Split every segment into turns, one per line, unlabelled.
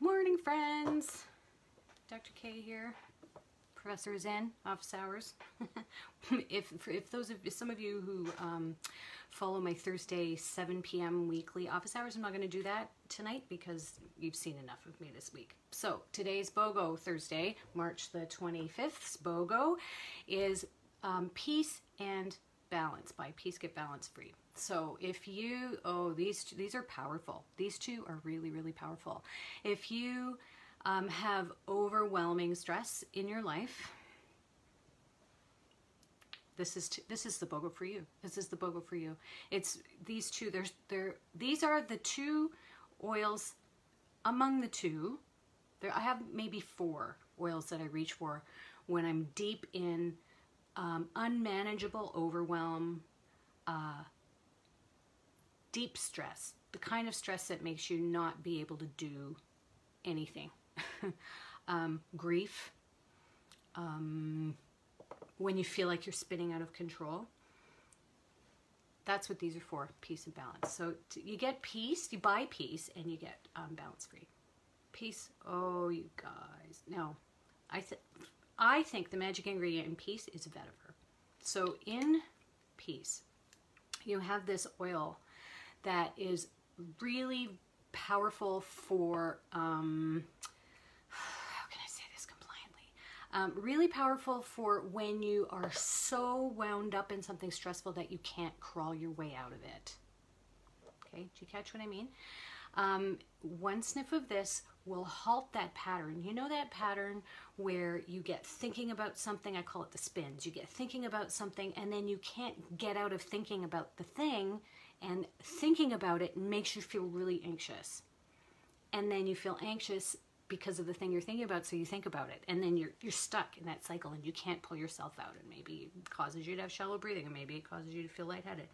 Morning, friends. Dr. K here. Professor Zen, office hours. if some of you who follow my Thursday 7 p.m. weekly office hours, I'm not going to do that tonight because you've seen enough of me this week. So today's BOGO Thursday, March the 25th. BOGO is Peace and Balance by Peace Get Balance Free. So if you, these are powerful. These two are really, really powerful. If you have overwhelming stress in your life, this is the BOGO for you. This is the BOGO for you. It's these two. These are the two oils among the two. I have maybe 4 oils that I reach for when I'm deep in unmanageable overwhelm, deep stress, the kind of stress that makes you not be able to do anything. Grief, when you feel like you're spinning out of control. That's what these are for, peace and balance. So you get peace, you buy peace, and you get balance free. Peace, oh you guys. Now, I think the magic ingredient in peace is vetiver. So in peace, you have this oil that is really powerful for, how can I say this compliantly? Really powerful for when you are so wound up in something stressful that you can't crawl your way out of it. Okay, did you catch what I mean? One sniff of this will halt that pattern. You know that pattern where you get thinking about something, I call it the spins. You get thinking about something and then you can't get out of thinking about the thing, and thinking about it makes you feel really anxious. And then you feel anxious because of the thing you're thinking about, so you think about it. And then you're stuck in that cycle and you can't pull yourself out, and maybe it causes you to have shallow breathing, and maybe it causes you to feel lightheaded.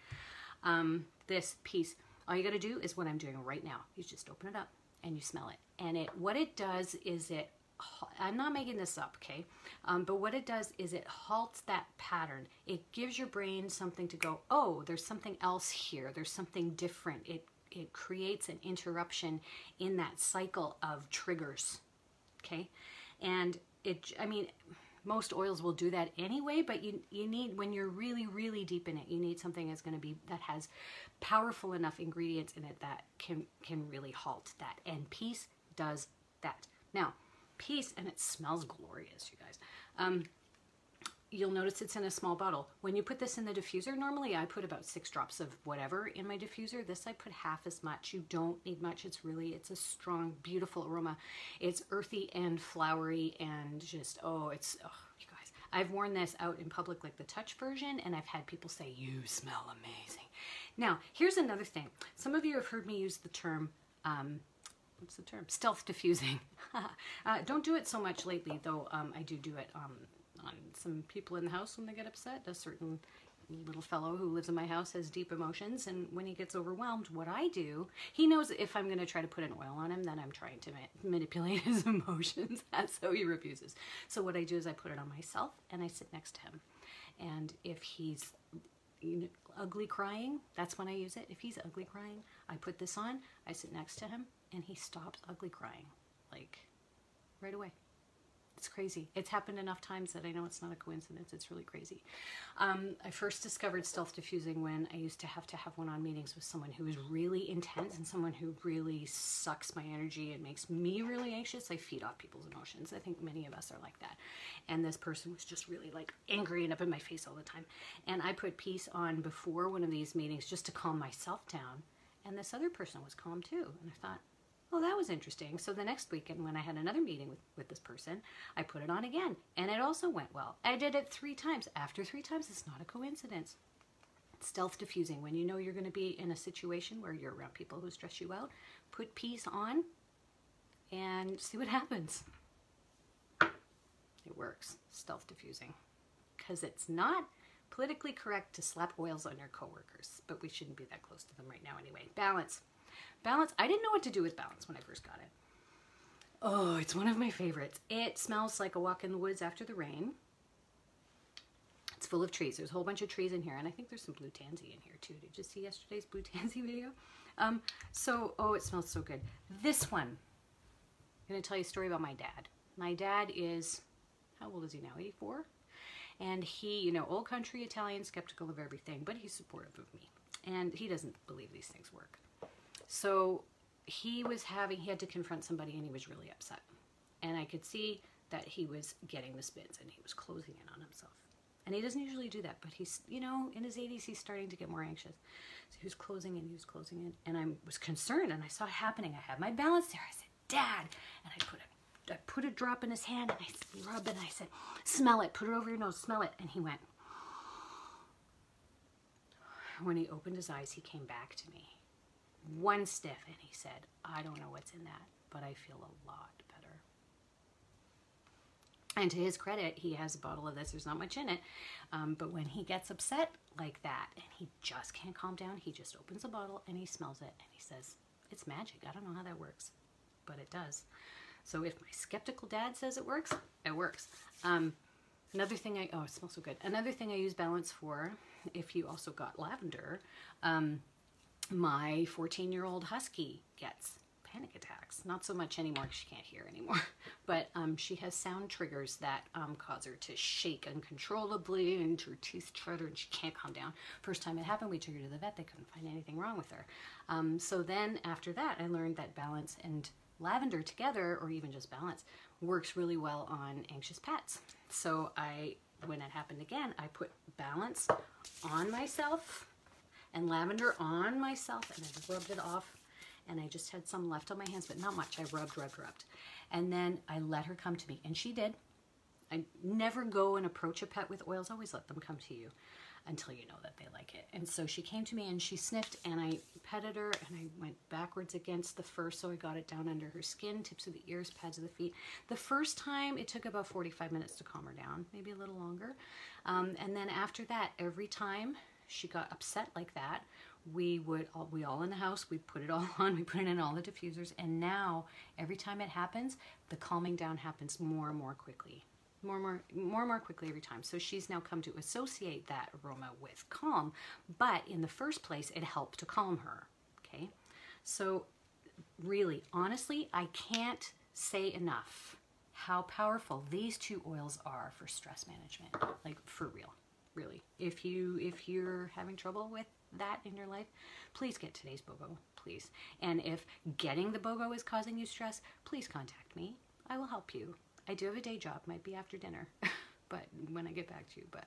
This piece, all you got to do is what I'm doing right now. You just open it up and you smell it. And what it does is I'm not making this up, okay? But what it does is it halts that pattern. It gives your brain something to go, oh, there's something else here. There's something different. It creates an interruption in that cycle of triggers, okay? And I mean, most oils will do that anyway, but you need, when you're really, really deep in it, you need something that has powerful enough ingredients in it that can really halt that. And peace does that. Now, peace, and it smells glorious, you guys. You'll notice it's in a small bottle. When you put this in the diffuser, normally I put about 6 drops of whatever in my diffuser. This I put half as much. You don't need much. It's a strong, beautiful aroma. It's earthy and flowery and just, you guys. I've worn this out in public, like the touch version, and I've had people say, you smell amazing. Now, here's another thing. Some of you have heard me use the term, what's the term? Stealth diffusing. Don't do it so much lately, though. I do it on some people in the house when they get upset. A certain little fellow who lives in my house has deep emotions, and when he gets overwhelmed, what I do, he knows if I'm going to try to put an oil on him, then I'm trying to manipulate his emotions. That's how he refuses. So what I do is I put it on myself and I sit next to him. And if he's ugly crying, that's when I use it. If he's ugly crying, I put this on, I sit next to him, and he stops ugly crying, like right away. It's crazy. It's happened enough times that I know it's not a coincidence. It's really crazy. I first discovered stealth diffusing when I used to have one-on meetings with someone who was really intense and someone who really sucks my energy and makes me really anxious. I feed off people's emotions. I think many of us are like that. And this person was just really like angry and up in my face all the time. And I put peace on before one of these meetings just to calm myself down. And this other person was calm too. And I thought, well, that was interesting. So the next weekend when I had another meeting with this person, I put it on again, and it also went well. I did it 3 times. After 3 times, it's not a coincidence. Stealth diffusing, when you know you're going to be in a situation where you're around people who stress you out, put peace on and see what happens. It works, stealth diffusing, because it's not politically correct to slap oils on your coworkers, but we shouldn't be that close to them right now anyway. Balance. Balance, I didn't know what to do with balance when I first got it. Oh, it's one of my favorites. It smells like a walk in the woods after the rain. It's full of trees. There's a whole bunch of trees in here, and I think there's some blue tansy in here too. Did you see yesterday's blue tansy video? Oh, it smells so good. This one, going to tell you a story about my dad. My dad is, how old is he now? 84? And he, you know, old country Italian, skeptical of everything, but he's supportive of me. And he doesn't believe these things work. So he had to confront somebody, and he was really upset. And I could see that he was getting the spins, and he was closing in on himself. And he doesn't usually do that, but he's, you know, in his 80s, he's starting to get more anxious. So he was closing in, and I was concerned, and I saw it happening. I had my balance there. I said, Dad, and I put a drop in his hand, and I rubbed it, and I said, smell it, put it over your nose, smell it. And he went. When he opened his eyes, he came back to me, one stiff, and he said, I don't know what's in that, but I feel a lot better. And to his credit, he has a bottle of this. There's not much in it, but when he gets upset like that, and he just can't calm down, he just opens a bottle, and he smells it, and he says, it's magic. I don't know how that works, but it does. So if my skeptical dad says it works, it works. Another thing oh, it smells so good. Another thing I use balance for, if you also got lavender, my 14-year-old husky gets panic attacks. Not so much anymore because she can't hear anymore. But she has sound triggers that cause her to shake uncontrollably and her teeth chatter and she can't calm down. First time it happened, we took her to the vet. They couldn't find anything wrong with her. So then after that, I learned that balance and lavender together, or even just balance, works really well on anxious pets. So when it happened again, I put balance on myself and lavender on myself, and I rubbed it off, and I just had some left on my hands, but not much. I rubbed. And then I let her come to me, and she did. I never go and approach a pet with oils. Always let them come to you until you know that they like it. And so she came to me, and she sniffed, and I petted her, and I went backwards against the fur, so I got it down under her skin, tips of the ears, pads of the feet. The first time, it took about 45 minutes to calm her down, maybe a little longer. And then after that, every time she got upset like that, we all in the house, we put it all on, we put it in all the diffusers, and now every time it happens, the calming down happens more and more quickly. More quickly every time. So she's now come to associate that aroma with calm, but in the first place, it helped to calm her, okay? So really, honestly, I can't say enough how powerful these two oils are for stress management, like for real, really. If you're having trouble with that in your life, please get today's BOGO, please. And if getting the BOGO is causing you stress, please contact me. I will help you. I do have a day job, might be after dinner, but when I get back to you, but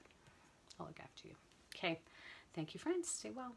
I'll look after you. Okay, thank you friends, stay well.